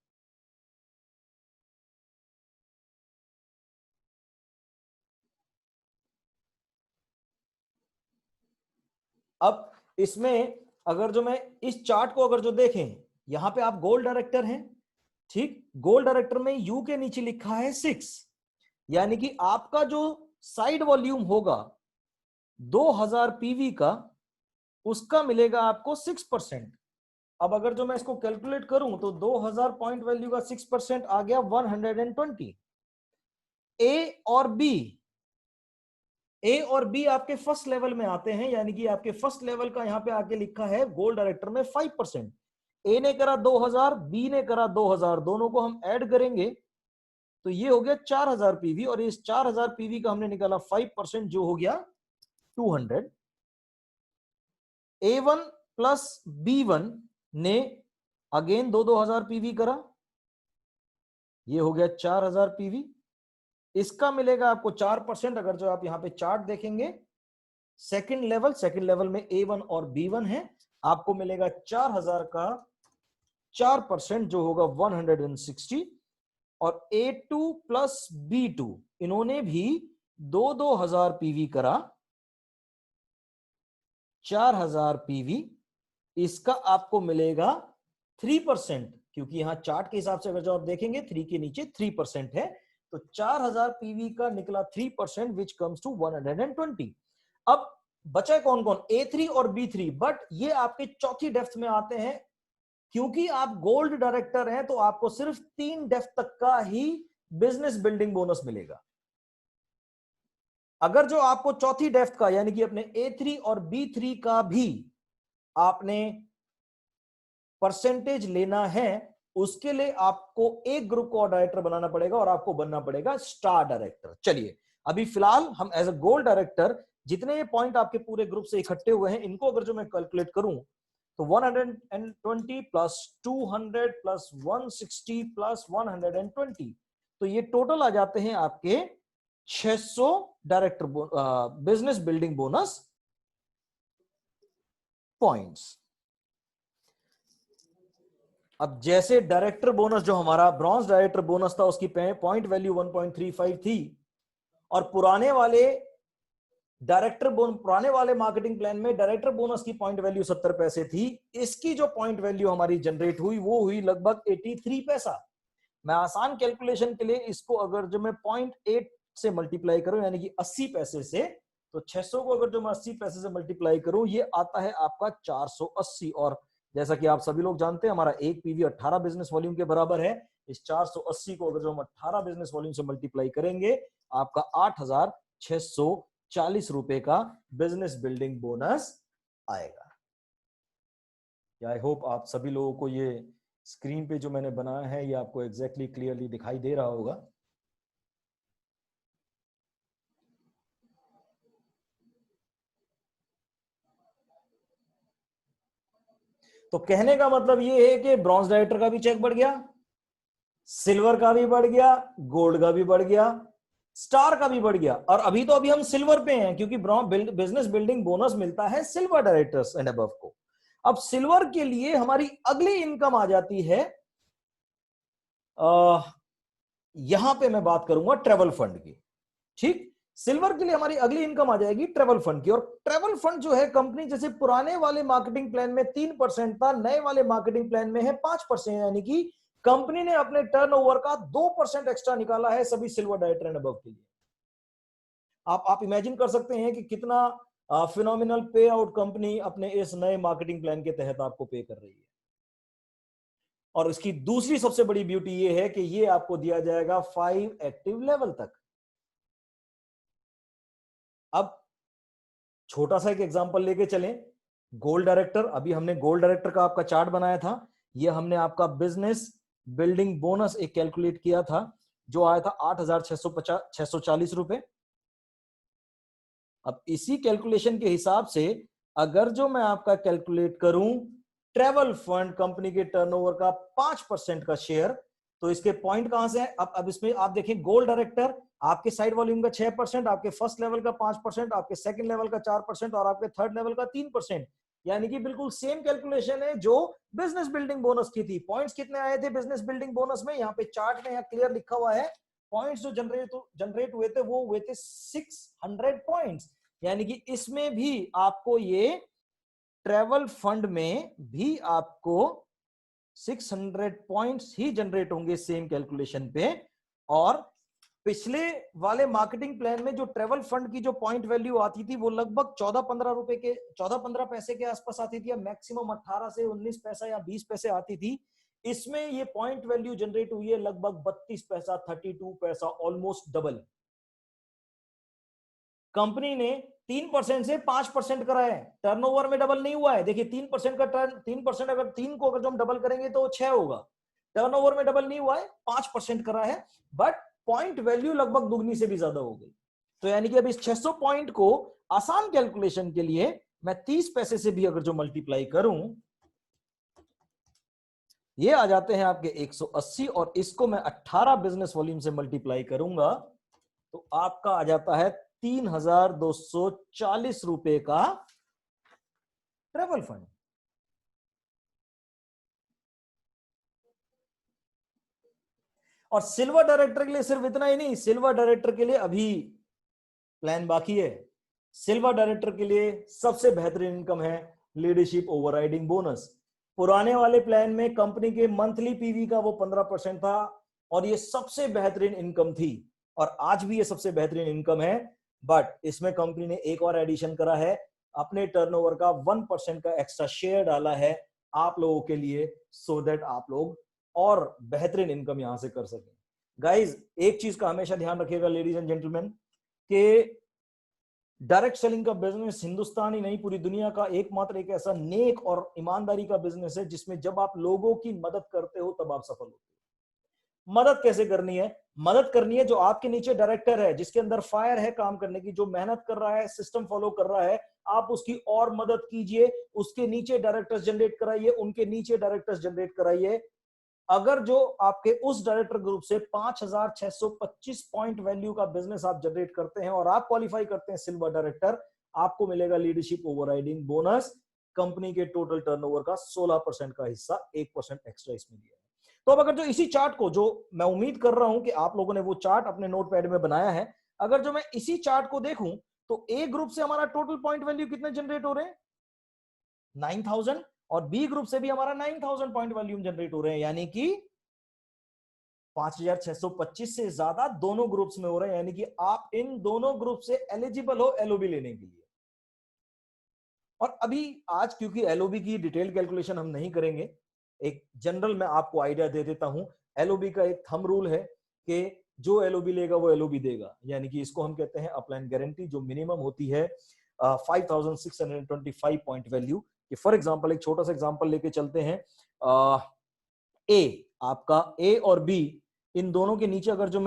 [SPEAKER 1] अब इसमें अगर जो मैं इस चार्ट को अगर जो देखें, यहां पे आप गोल्ड डायरेक्टर हैं, ठीक। गोल्ड डायरेक्टर में यू के नीचे लिखा है 6, यानी कि आपका जो साइड वॉल्यूम होगा 2000 पीवी का, उसका मिलेगा आपको 6%। अब अगर जो मैं इसको कैलकुलेट करूं तो 2000 पॉइंट वैल्यू का 6% आ गया 120। ए और बी आपके फर्स्ट लेवल में आते हैं, यानी कि आपके फर्स्ट लेवल का यहां पे आके लिखा है गोल्ड डायरेक्टर में 5%। ए ने करा 2000, बी ने करा 2000, दोनों को हम ऐड करेंगे तो ये हो गया 4000 पीवी, और इस 4000 पीवी का हमने निकाला 5% जो हो गया 200। A1 प्लस B1 ने अगेन 2000 पीवी करा, ये हो गया 4000 पीवी। इसका मिलेगा आपको 4%। अगर जो आप यहां पे चार्ट देखेंगे, सेकंड लेवल में A1 और B1 है, आपको मिलेगा 4000 का 4% जो होगा 160। और A2 प्लस B2 इन्होंने भी 2000 पीवी करा, 4000 पीवी। इसका आपको मिलेगा 3%, क्योंकि यहां चार्ट के हिसाब से अगर जो आप देखेंगे 3 के नीचे 3% है, तो 4000 पीवी का निकला 3%, विच कम्स टू 120। अब बचा कौन कौन, A3 और B3, बट ये आपके चौथी डेप्थ में आते हैं। क्योंकि आप गोल्ड डायरेक्टर हैं तो आपको सिर्फ 3 डेप्थ तक का ही बिजनेस बिल्डिंग बोनस मिलेगा। अगर जो आपको चौथी डेप्थ का यानी कि अपने A3 और B3 का भी आपने परसेंटेज लेना है, उसके लिए आपको एक ग्रुप को डायरेक्टर बनाना पड़ेगा, और आपको बनना पड़ेगा स्टार डायरेक्टर। चलिए अभी फिलहाल हम एज अ गोल्ड डायरेक्टर जितने ये पॉइंट आपके पूरे ग्रुप से इकट्ठे हुए हैं, इनको अगर जो मैं कैलकुलेट करूं तो 120 प्लस 200 प्लस 160 प्लस 120, तो ये टोटल आ जाते हैं आपके 600 director business building bonus points. अब जैसे डायरेक्टर बोनस जो हमारा ब्रॉन्ज डायरेक्टर बोनस था, उसकी पॉइंट वैल्यू 1.35 थी, और पुराने वाले मार्केटिंग प्लान में डायरेक्टर बोनस की पॉइंट वैल्यू 70 पैसे थी। इसकी जो पॉइंट वैल्यू हमारी जनरेट हुई वो हुई लगभग 83 पैसा। मैं आसान कैलकुलेशन के लिए इसको अगर जो मैं 0.8 से मल्टीप्लाई करूं यानी कि 80 पैसे से, तो 600 को अगर जो मैं 80 पैसे से मल्टीप्लाई करूं, ये आता है आपका 480। और जैसा कि आप सभी लोग जानते हैं, हमारा एक पीवी 18 बिजनेस वॉल्यूम के बराबर है। इस 480 को अगर जो हम 18 बिजनेस वॉल्यूम से मल्टीप्लाई करेंगे, आपका 8640 रुपए का बिजनेस बिल्डिंग बोनस आएगा। आई होप आप सभी लोगों को ये स्क्रीन पे जो मैंने बनाया है ये आपको एग्जैक्टली क्लियरली दिखाई दे रहा होगा। तो कहने का मतलब ये है कि ब्रॉन्ज डायरेक्टर का भी चेक बढ़ गया, सिल्वर का भी बढ़ गया, गोल्ड का भी बढ़ गया, स्टार का भी बढ़ गया, और अभी हम सिल्वर पे हैं, क्योंकि बिजनेस बिल्डिंग बोनस मिलता है सिल्वर डायरेक्टर्स एंड अबव को। अब सिल्वर के लिए हमारी अगली इनकम आ जाती है, यहां पे मैं बात करूंगा ट्रेवल फंड की। ठीक, सिल्वर के लिए हमारी अगली इनकम आ जाएगी ट्रेवल फंड की। और ट्रेवल फंड जो है, कंपनी जैसे पुराने वाले मार्केटिंग प्लान में 3% था, नए वाले मार्केटिंग प्लान में है 5%, यानी कि कंपनी ने अपने टर्नओवर का 2% एक्स्ट्रा निकाला है सभी सिल्वर डायरेक्टर एंड अबव के लिए। आप इमेजिन कर सकते हैं कि कितना फिनोमिनल पे आउट कंपनी अपने इस नए मार्केटिंग प्लान के तहत आपको पे कर रही है। और इसकी दूसरी सबसे बड़ी ब्यूटी ये है कि ये आपको दिया जाएगा 5 एक्टिव लेवल तक। अब छोटा सा एक एग्जांपल लेके चलें, गोल्ड डायरेक्टर, अभी हमने गोल्ड डायरेक्टर का आपका चार्ट बनाया था, ये हमने आपका बिजनेस बिल्डिंग बोनस एक कैलकुलेट किया था जो आया था 8640 रुपए। अब इसी कैलकुलेशन के हिसाब से अगर जो मैं आपका कैलकुलेट करूं ट्रेवल फंड कंपनी के टर्नओवर का 5% का शेयर, तो इसके पॉइंट कहां से है। अब इसमें आप देखें, गोल्ड डायरेक्टर आपके साइड वॉल्यूम का 6%, आपके फर्स्ट लेवल का 5%, आपके सेकंड लेवल का 4% और आपके थर्ड लेवल का 3%, यानी कि बिल्कुल सेम कैलकुलेशन है जो बिजनेस बिल्डिंग बोनस की थी। पॉइंट्स कितने आए थे बिजनेस बिल्डिंग बोनस में, यहाँ पे चार्ट में यहाँ क्लियर लिखा हुआ है। पॉइंट्स जो जनरेट हुए थे वो हुए थे 600 पॉइंट्स, यानी कि इसमें भी आपको ये ट्रेवल फंड में भी आपको 600 पॉइंट्स ही जनरेट होंगे सेम कैलकुलेशन पे। और पिछले वाले मार्केटिंग प्लान में जो ट्रेवल फंड की जो पॉइंट वैल्यू आती थी वो लगभग 14-15 पैसे के आसपास आती थी, या मैक्सिमम 18 से 19 पैसा या 20 पैसे आती थी। इसमें ये पॉइंट वैल्यू जनरेट हुई है लगभग 32 पैसा, 32 पैसा, ऑलमोस्ट डबल। कंपनी ने 3% से 5% करा है, टर्नओवर में डबल नहीं हुआ है। देखिए 3% का टर्न, 3% अगर 3 को अगर जो हम डबल करेंगे तो 6 होगा, टर्नओवर में डबल नहीं हुआ है, 5% करा है। बट पॉइंट वैल्यू लगभग दुगनी से भी ज्यादा हो गई। तो यानी कि अब इस 600 पॉइंट को आसान कैलकुलेशन के लिए मैं 30 पैसे से भी अगर जो मल्टीप्लाई करूं, ये आ जाते हैं आपके 180, और इसको मैं 18 बिजनेस वॉल्यूम से मल्टीप्लाई करूंगा तो आपका आ जाता है 3240 रुपए का ट्रेवल फंड। और सिल्वर डायरेक्टर के लिए सिर्फ इतना ही नहीं, सिल्वर डायरेक्टर के लिए अभी प्लान बाकी है। सिल्वर डायरेक्टर के लिए सबसे बेहतरीन इनकम है लीडरशिप ओवरराइडिंग बोनस। पुराने वाले प्लान में कंपनी के मंथली पीवी का वो 15% था और ये सबसे बेहतरीन इनकम थी, और आज भी ये सबसे बेहतरीन इनकम है। बट इसमें कंपनी ने एक और एडिशन करा है, अपने टर्नओवर का 1% का एक्स्ट्रा शेयर डाला है आप लोगों के लिए, सो दैट आप लोग और बेहतरीन इनकम यहां से कर सकें। गाइज, एक चीज का हमेशा ध्यान रखिएगा लेडीज एंड जेंटलमैन, कि डायरेक्ट सेलिंग का बिजनेस हिंदुस्तान ही नहीं पूरी दुनिया का एकमात्र एक ऐसा नेक और ईमानदारी का बिजनेस है जिसमें जब आप लोगों की मदद करते हो तब आप सफल होते हो। मदद कैसे करनी है? मदद करनी है जो आपके नीचे डायरेक्टर है, जिसके अंदर फायर है काम करने की, जो मेहनत कर रहा है, सिस्टम फॉलो कर रहा है, आप उसकी और मदद कीजिए, उसके नीचे डायरेक्टर्स जनरेट कराइए, उनके नीचे डायरेक्टर्स जनरेट कराइए। अगर जो आपके उस डायरेक्टर ग्रुप से 5625 पॉइंट वैल्यू का बिजनेस आप जनरेट करते हैं और आप क्वालिफाई करते हैं सिल्वर डायरेक्टर, आपको मिलेगा लीडरशिप ओवरराइडिंग बोनस। कंपनी के टोटल टर्नओवर का 16% का हिस्सा, 1% एक्स्ट्रा इसमें दिया है। तो अब अगर जो इसी चार्ट को, जो मैं उम्मीद कर रहा हूं कि आप लोगों ने वो चार्ट अपने नोटपैड में बनाया है, अगर जो मैं इसी चार्ट को देखूं तो ए ग्रुप से हमारा टोटल पॉइंट वैल्यू कितने जनरेट हो रहे हैं? 9000, और बी ग्रुप से भी हमारा 9000 पॉइंट वॉल्यूम जनरेट हो रहे हैं, यानी कि 5625 से ज्यादा दोनों ग्रुप्स में हो रहे हैं, यानी कि आप इन दोनों ग्रुप से एलिजिबल हो एलओबी लेने के लिए। और अभी आज क्योंकि एलओबी की डिटेल कैलकुलेशन हम नहीं करेंगे, एक जनरल मैं आपको आइडिया दे देता हूं। एलओबी का एक थंब रूल है कि जो एलओबी लेगा वो एलओबी देगा, यानी कि इसको हम कहते हैं अपलाइन गारंटी, जो मिनिमम होती है 5625 पॉइंट वैल्यू। कि फॉर एग्जांपल एक छोटा सा एग्जांपल लेके चलते हैं, ए, आपका ए और बी, इन दोनों के नीचे अगर जो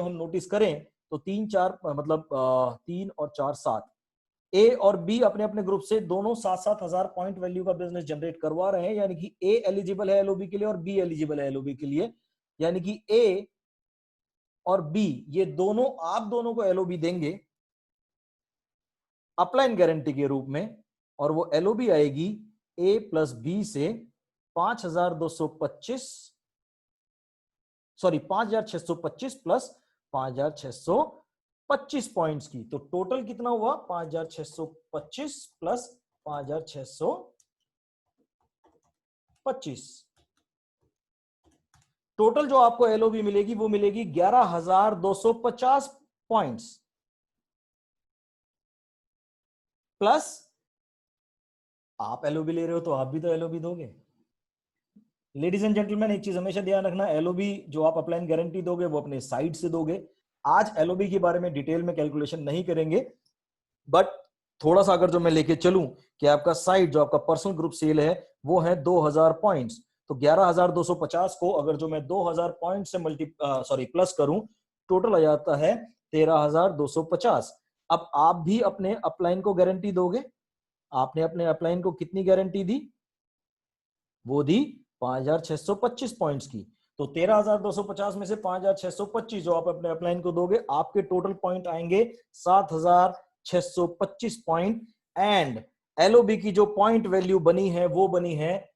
[SPEAKER 1] हम नोटिस करें तो 3 4 मतलब 3 और 4 7, ए और बी अपने अपने ग्रुप से दोनों 7-7 हजार पॉइंट वैल्यू का बिजनेस जनरेट करवा रहे हैं, यानी कि ए एलिजिबल है एलओबी के लिए और बी एलिजिबल है एलओबी के लिए, यानी कि ए और बी ये दोनों आप दोनों को एलओबी देंगे अपलाइन गारंटी के रूप में, और वो एलओबी आएगी ए प्लस बी से 5225 सॉरी 5625 प्लस 5625 पॉइंट्स की। तो टोटल कितना हुआ? 5625 प्लस 5625। टोटल जो आपको एलओबी मिलेगी वो मिलेगी 11250 पॉइंट्स, प्लस आप एलओबी ले रहे हो तो आप भी तो एलओबी दोगे। लेडीज एंड जेंटलमैन, एक चीज हमेशा ध्यान रखना, एलओबी जो आप अपलाइन गारंटी दोगे वो अपने साइड से दोगे। आज एलओबी के बारे में डिटेल में कैलकुलेशन नहीं करेंगे, बट थोड़ा सा अगर जो मैं लेके चलूं कि आपका साइड जो आपका पर्सनल ग्रुप सेल है वो है 2000 पॉइंट्स, तो 11250 को अगर जो मैं 2000 पॉइंट से प्लस करूं, टोटल आ जाता है 13250। अब आप भी अपने अपलाइन को गारंटी दोगे। आपने अपने अपलाइन को कितनी गारंटी दी? वो दी 5625 पॉइंट्स की। तो 13250 में से 5625 जो आप अपने अपलाइन को दोगे, आपके टोटल पॉइंट आएंगे 7625 पॉइंट। एंड एलओबी की जो पॉइंट वैल्यू बनी है वो बनी है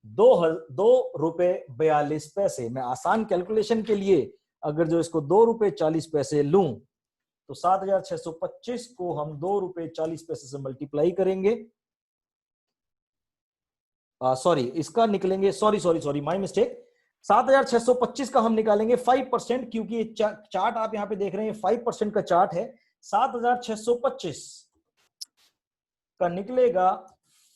[SPEAKER 1] 2 रुपए 42 पैसे। मैं आसान कैलकुलेशन के लिए अगर जो इसको 2 रुपए 40 पैसे लूं तो 7625 को हम 2 रुपए 40 पैसे से मल्टीप्लाई करेंगे, सॉरी इसका निकलेंगे, सॉरी माय मिस्टेक, 7625 का हम निकालेंगे 5%, क्योंकि ये चार्ट आप यहां पे देख रहे हैं 5% का चार्ट है। 7625 का निकलेगा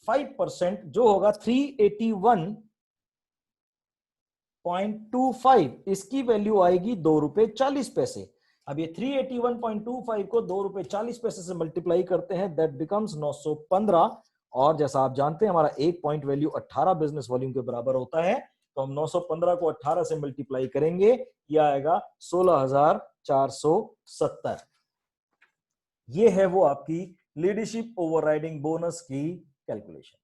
[SPEAKER 1] 5%, जो होगा 381.25। इसकी वैल्यू आएगी 2 रुपए 40 पैसे। अब ये 381.25 को 2 रुपए 40 पैसे से मल्टीप्लाई करते हैं, दैट बिकम्स 915। और जैसा आप जानते हैं हमारा एक पॉइंट वैल्यू 18 बिजनेस वॉल्यूम के बराबर होता है। तो हम 915 को 18 से मल्टीप्लाई करेंगे, यह आएगा 16,470। ये है वो आपकी लीडरशिप ओवरराइडिंग बोनस की कैलकुलेशन।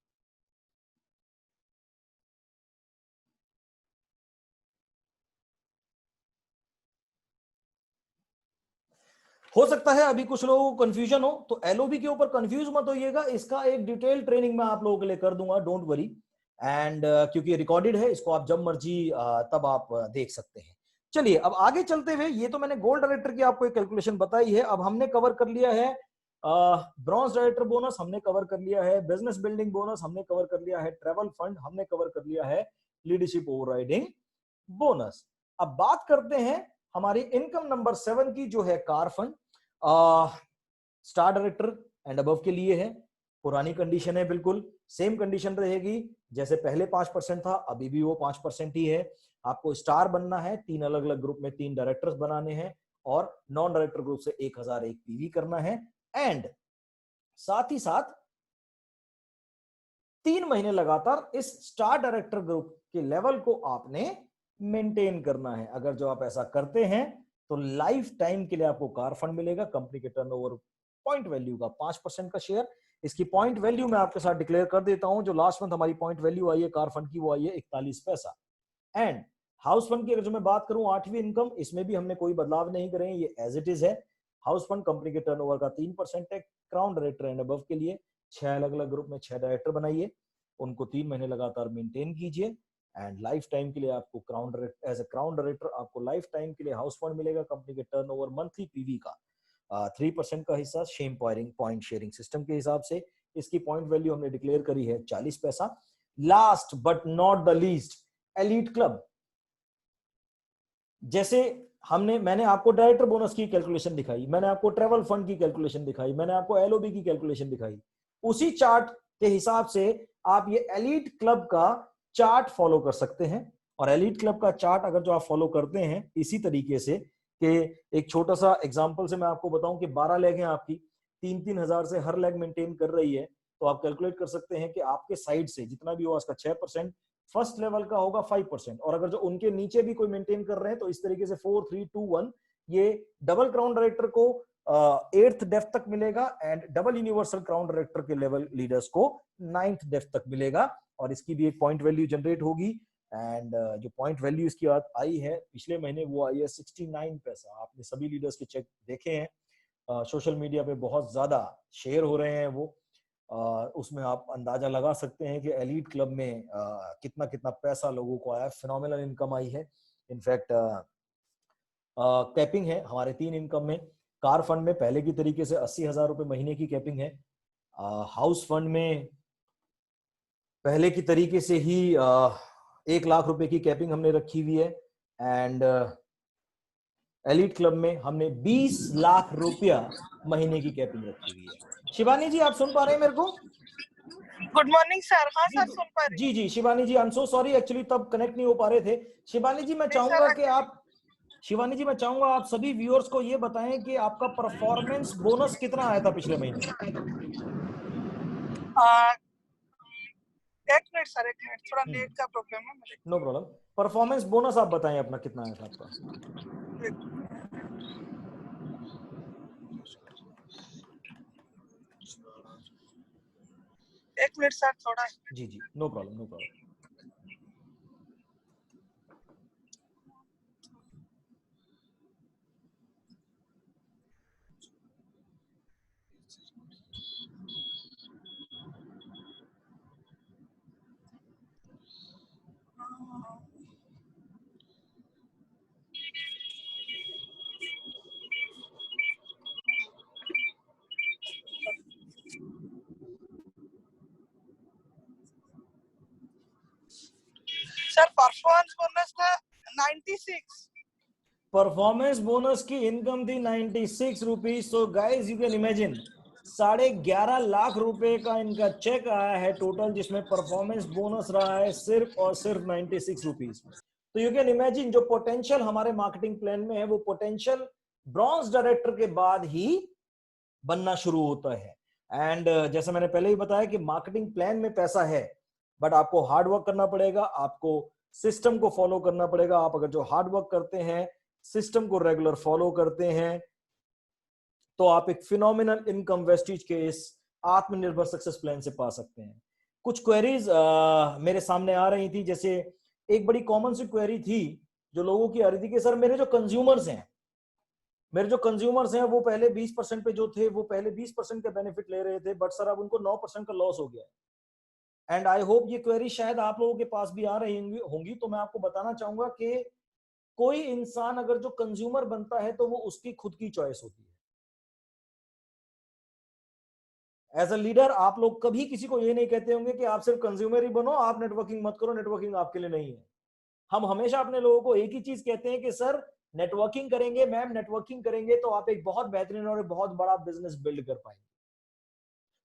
[SPEAKER 1] हो सकता है अभी कुछ लोगों को कंफ्यूजन हो, तो एलओबी के ऊपर कंफ्यूज मत होइएगा, इसका एक डिटेल ट्रेनिंग मैं आप लोगों के लिए कर दूंगा, डोंट वरी। एंड क्योंकि रिकॉर्डेड है, इसको आप जब मर्जी तब आप देख सकते हैं। चलिए अब आगे चलते हुए, ये तो मैंने गोल्ड डायरेक्टर की आपको एक कैलकुलेशन बताई है। अब हमने कवर कर लिया है ब्रॉन्ज डायरेक्टर बोनस, हमने कवर कर लिया है बिजनेस बिल्डिंग बोनस, हमने कवर कर लिया है ट्रेवल फंड, हमने कवर कर लिया है लीडरशिप ओवरराइडिंग बोनस। अब बात करते हैं हमारी इनकम नंबर 7 की, जो है car fund. Star director and above के लिए है, पुरानी कंडीशन है, बिल्कुल सेम कंडीशन रहेगी जैसे पहले 5% था, अभी भी वो 5% ही है। आपको स्टार बनना है, 3 अलग अलग ग्रुप में 3 डायरेक्टर्स बनाने हैं और नॉन डायरेक्टर ग्रुप से 1001 पीवी करना है। एंड साथ ही साथ 3 महीने लगातार इस स्टार डायरेक्टर ग्रुप के लेवल को आपने मेंटेन करना है। अगर जो आप ऐसा करते हैं तो लाइफ टाइम के लिए आपको कार फंड मिलेगा, कंपनी के टर्नओवर पॉइंट वैल्यू का 5% का शेयर। इसकी पॉइंट वैल्यू मैं आपके साथ डिक्लेयर कर देता हूं। जो लास्ट मंथ हमारी पॉइंट वैल्यू आई है कार फंड की, वो आई है 41 पैसा। एंड हाउस फंड की अगर जो मैं बात करूं 8वीं इनकम, इसमें भी हमने कोई बदलाव नहीं करें, ये एज इट इज है। हाउस फंड कंपनी के टर्नओवर का 3% है। क्राउन डायरेक्टर एंड अबव के लिए 6 अलग अलग ग्रुप में 6 डायरेक्टर बनाइए, उनको 3 महीने लगातार मेंटेन कीजिए। एंड लाइफ टाइम के लिए आपको crown director, as a crown director आपको लाइफ टाइम के लिए हाउस फंड मिलेगा, कंपनी के टर्नओवर मंथली पीवी का 3% का हिस्सा शेम पॉइंट शेयरिंग सिस्टम के हिसाब से। इसकी पॉइंट वैल्यू हमने डिक्लेयर करी है 40 पैसा। Last but not the least, elite club. जैसे मैंने आपको डायरेक्टर बोनस की कैलकुलेशन दिखाई, मैंने आपको ट्रेवल फंड की कैलकुलेशन दिखाई, मैंने आपको एलओबी की कैलकुलेशन दिखाई, उसी चार्ट के हिसाब से आप ये एलीट क्लब का चार्ट फॉलो कर सकते हैं। और एलीट क्लब का चार्ट अगर जो आप फॉलो करते हैं इसी तरीके से, कि एक छोटा सा एग्जांपल से मैं आपको बताऊं कि 12 लेग हैं आपकी, 3-3 हजार से हर लेग मेंटेन कर रही है, तो आप कैलकुलेट कर सकते हैं कि आपके साइड से जितना भी होगा उसका 6%, फर्स्ट लेवल का होगा 5%, और अगर जो उनके नीचे भी कोई मेंटेन कर रहे हैं तो इस तरीके से 4, 3, 2, 1 ये डबल क्राउन डायरेक्टर को 8th डेप्थ तक मिलेगा, and double universal crown director के लेवल लीडर्स को 9th डेप्थ तक मिलेगा। और इसकी भी एक पॉइंट वैल्यू जनरेट होगी। एंड जो पॉइंट वैल्यू इसकी आई है पिछले महीने, वो आई है 69 पैसा। आपने सभी लीडर्स के चेक देखे हैं, सोशल मीडिया पे बहुत ज्यादा शेयर हो रहे हैं वो। उसमें आप अंदाजा लगा सकते हैं कि एलीट क्लब में कितना कितना पैसा लोगों को आया, फिनोमिनल इनकम आई है। इनफैक्ट कैपिंग है हमारे 3 इनकम में। कार फंड में पहले की तरीके से 80,000 रुपए महीने की कैपिंग है। हाउस फंड में पहले की तरीके से ही 1 लाख रुपए की कैपिंग हमने रखी हुई है। एंड एलीट क्लब में हमने 20 लाख रुपया महीने की कैपिंग रखी हुई है। शिवानी जी, आप सुन पा रहे हैं मेरे को?
[SPEAKER 2] Good morning sir. हाँ सर, सुन पा रही
[SPEAKER 1] जी जी Shivani ji, I am so sorry, actually तब कनेक्ट नहीं हो पा रहे थे। शिवानी जी, मैं चाहूंगा कि आप सभी व्यूअर्स को ये बताएं कि आपका परफॉर्मेंस बोनस कितना आया था पिछले महीने।
[SPEAKER 2] एक मिनट सर, एक मिनट, थोड़ा नेट का प्रॉब्लम है मुझे।
[SPEAKER 1] No problem. परफॉर्मेंस बोनस आप बताएं अपना कितना आया था आपका।
[SPEAKER 2] एक मिनट सर, थोड़ा।
[SPEAKER 1] जी जी, no problem, no problem.
[SPEAKER 2] Sir performance bonus था 96।
[SPEAKER 1] परफॉर्मेंस बोनस की इनकम थी 96 rupees. So guys you can imagine 11.5 lakh रुपए का इनका चेक आया है टोटल, जिसमें परफॉर्मेंस बोनस रहा है सिर्फ और सिर्फ 96 रुपीज। तो यू कैन इमेजिन जो पोटेंशियल हमारे मार्केटिंग प्लान में है, वो पोटेंशियल ब्रॉन्ज डायरेक्टर के बाद ही बनना शुरू होता है। एंड जैसा मैंने पहले ही बताया कि मार्केटिंग प्लान में पैसा है, बट आपको हार्ड वर्क करना पड़ेगा, आपको सिस्टम को फॉलो करना पड़ेगा। आप अगर जो हार्ड वर्क करते हैं, सिस्टम को रेगुलर फॉलो करते हैं, तो आप एक फिनोमिनल इनकम वेस्टीज के इस आत्मनिर्भर सक्सेस प्लान से पा सकते हैं। कुछ क्वेरीज मेरे सामने आ रही थी, जैसे एक बड़ी कॉमन सी क्वेरी थी जो लोगों की आ रही थी कि सर मेरे जो कंज्यूमर्स हैं वो पहले 20% पे जो थे वो पहले 20% का बेनिफिट ले रहे थे, बट सर अब उनको 9% का लॉस हो गया है। एंड आई होप ये क्वेरी शायद आप लोगों के पास भी आ रही होंगी। तो मैं आपको बताना चाहूंगा कि कोई इंसान अगर जो कंज्यूमर बनता है तो वो उसकी खुद की चॉइस होती है। एज अ लीडर आप लोग कभी किसी को ये नहीं कहते होंगे कि आप सिर्फ कंज्यूमर ही बनो, आप नेटवर्किंग मत करो, नेटवर्किंग आपके लिए नहीं है। हम हमेशा अपने लोगों को एक ही चीज कहते हैं कि सर नेटवर्किंग करेंगे, मैम नेटवर्किंग करेंगे तो आप एक बहुत बेहतरीन और बहुत बड़ा बिजनेस बिल्ड कर पाएंगे।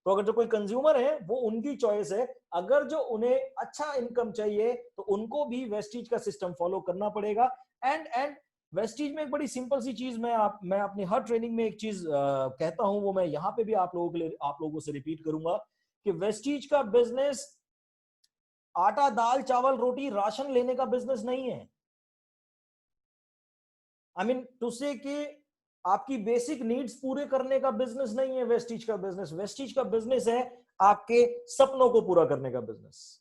[SPEAKER 1] तो अगर जो कोई कंज्यूमर है वो उनकी चॉइस है। अगर जो उन्हें अच्छा इनकम चाहिए तो उनको भी वेस्टीज का सिस्टम फॉलो करना पड़ेगा। एंड वेस्टीज में एक बड़ी सिंपल सी चीज मैं अपनी हर ट्रेनिंग में एक चीज कहता हूं, वो मैं यहाँ पे भी आप लोगों से रिपीट करूंगा कि वेस्टीज का बिजनेस आटा दाल चावल रोटी राशन लेने का बिजनेस नहीं है। आई मीन टू से कि आपकी बेसिक नीड्स पूरे करने का बिजनेस नहीं है वेस्टीज का बिजनेस। वेस्टीज का बिजनेस है आपके सपनों को पूरा करने का बिजनेस।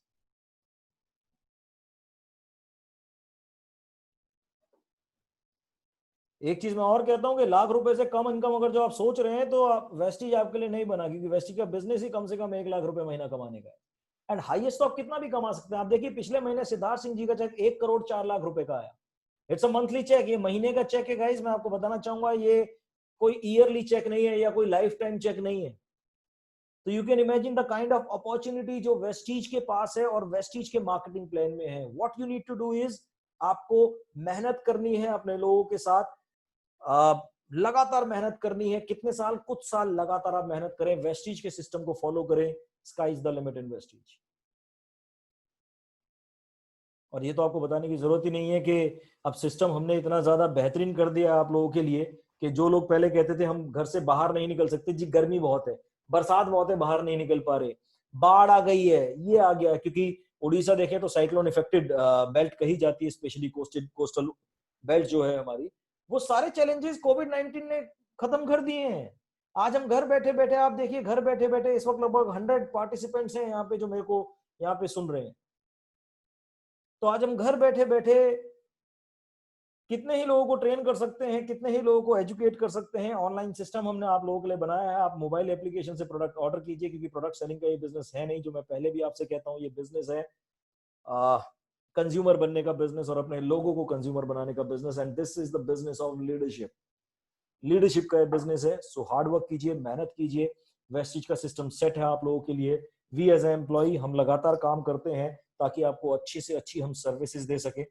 [SPEAKER 1] एक चीज मैं और कहता हूं कि लाख रुपए से कम इनकम अगर जो आप सोच रहे हैं तो आप वेस्टीज आपके लिए नहीं बना, क्योंकि वेस्टीज का बिजनेस ही कम से कम 1 लाख रुपए महीना कमाने का है। एंड हाईएस्ट तो आप कितना भी कमा सकते हैं। आप देखिए पिछले महीने सिद्धार्थ सिंह जी का चेक 1,04,00,000 रुपए का आया। इट्स अ मंथली चेक, ये महीने का चेक है गाइस। मैं आपको बताना चाहूंगा ये कोई ईयरली चेक नहीं है या कोई लाइफ टाइम चेक नहीं है। तो you can imagine the kind of opportunity जो वेस्टीज के पास है और वेस्टीज के मार्केटिंग प्लान में है। What you need to do is आपको मेहनत करनी है अपने लोगों के साथ, लगातार मेहनत करनी है। कितने साल, कुछ साल लगातार आप मेहनत करें, वेस्टीज के सिस्टम को फॉलो करें। Sky is the limit in Vestige. और ये तो आपको बताने की जरूरत ही नहीं है कि अब सिस्टम हमने इतना ज्यादा बेहतरीन कर दिया आप लोगों के लिए कि जो लोग पहले कहते थे हम घर से बाहर नहीं निकल सकते, जी गर्मी बहुत है, बरसात बहुत है, बाहर नहीं निकल पा रहे, बाढ़ आ गई है, ये आ गया, क्योंकि उड़ीसा देखें तो साइक्लोन इफेक्टेड बेल्ट कही जाती है, स्पेशली कोस्टल बेल्ट जो है हमारी। वो सारे चैलेंजेस कोविड-19 ने खत्म कर दिए हैं। आज हम घर बैठे बैठे, आप देखिए घर बैठे बैठे इस वक्त लगभग 100 पार्टिसिपेंट्स हैं यहाँ पे जो मेरे को यहाँ पे सुन रहे हैं। तो आज हम घर बैठे बैठे कितने ही लोगों को ट्रेन कर सकते हैं, कितने ही लोगों को एजुकेट कर सकते हैं। ऑनलाइन सिस्टम हमने आप लोगों के लिए बनाया है। आप मोबाइल एप्लीकेशन से प्रोडक्ट ऑर्डर कीजिए, क्योंकि प्रोडक्ट सेलिंग का ये बिजनेस है नहीं, जो मैं पहले भी आपसे कहता हूँ, ये बिजनेस है कंज्यूमर बनने का बिजनेस और अपने लोगों को कंज्यूमर बनाने का business. And this is the business of leadership का बिजनेस है। सो हार्ड वर्क कीजिए, मेहनत कीजिए। वेस्टीज का सिस्टम सेट है आप लोगों के लिए। वी एज एम्प्लॉय हम लगातार काम करते हैं ताकि आपको अच्छी से अच्छी हम सर्विसेज दे सके।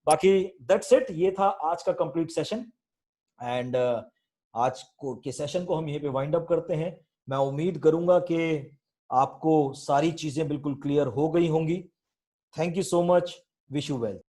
[SPEAKER 1] बाकी दैट्स इट, ये था आज का कंप्लीट सेशन। एंड आज के सेशन को हम यहीं पे वाइंड अप करते हैं। मैं उम्मीद करूंगा कि आपको सारी चीजें बिल्कुल क्लियर हो गई होंगी। Thank you so much, wish you well.